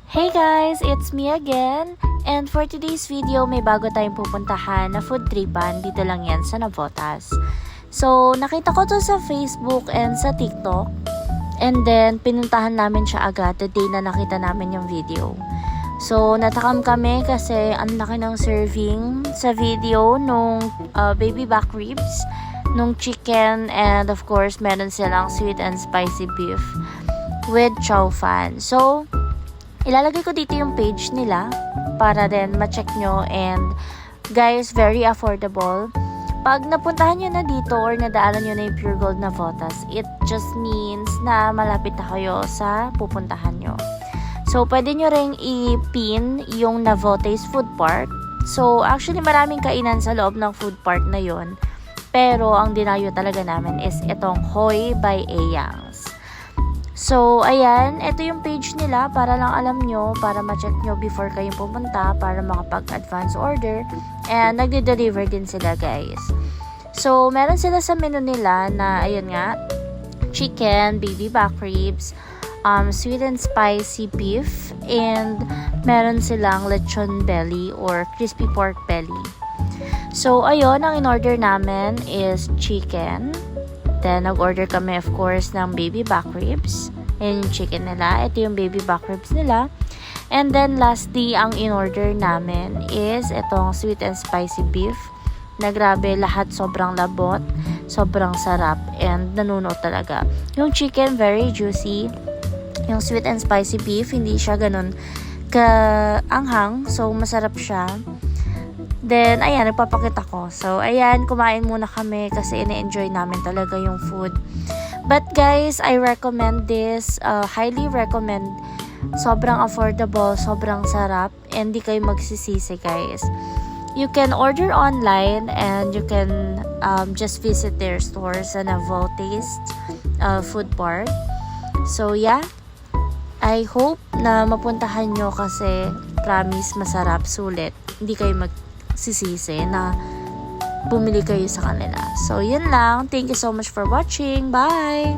Hey guys, it's me again. And for today's video, may bago tayong pupuntahan na food tripan. Dito lang yan sa Navotas. So, nakita ko to sa Facebook and sa TikTok. And then, pinuntahan namin siya agad the day na nakita namin yung video. So, natakam kami kasi ang laki ng serving sa video nung baby back ribs, nung chicken, and of course, meron silang sweet and spicy beef with chow fan. So, ilalagay ko dito yung page nila para din ma-check nyo, and guys, very affordable. Pag napuntahan nyo na dito or nadaanan nyo na yung Pure Gold Navotas, it just means na malapit na kayo sa pupuntahan nyo. So, pwede nyo ring i-pin yung Navotas Food Park. So, actually maraming kainan sa loob ng food park na yon. Pero, ang dinayo talaga namin is itong Hoi by Ayangs. So, ayan, ito yung page nila para lang alam nyo, para ma-check nyo before kayong pumunta, para makapag-advance order. And nagde-deliver din sila, guys. So, meron sila sa menu nila na, ayun nga, chicken, baby back ribs, sweet and spicy beef, and meron silang lechon belly or crispy pork belly. So, ayun, ang in-order namin is chicken. Then, nag-order kami, of course, ng baby back ribs. Ayan yung chicken nila. Ito yung baby back ribs nila. And then, lastly, ang in-order namin is itong sweet and spicy beef. Na grabe, lahat sobrang labot, sobrang sarap, and nanuno talaga. Yung chicken, very juicy. Yung sweet and spicy beef, hindi siya ganun ka-anghang. So, masarap siya. Then, ayan, nagpapakita ko. So, ayan, kumain muna kami kasi ine-enjoy namin talaga yung food. But guys, I recommend this. Highly recommend. Sobrang affordable, sobrang sarap, and di kayo magsisisi, guys. You can order online and you can just visit their store sa Navotas Food Park. So, yeah. I hope na mapuntahan nyo kasi promise masarap, sulit. Hindi kayo magsisisi na bumili kayo sa kanila. So, yun lang. Thank you so much for watching. Bye!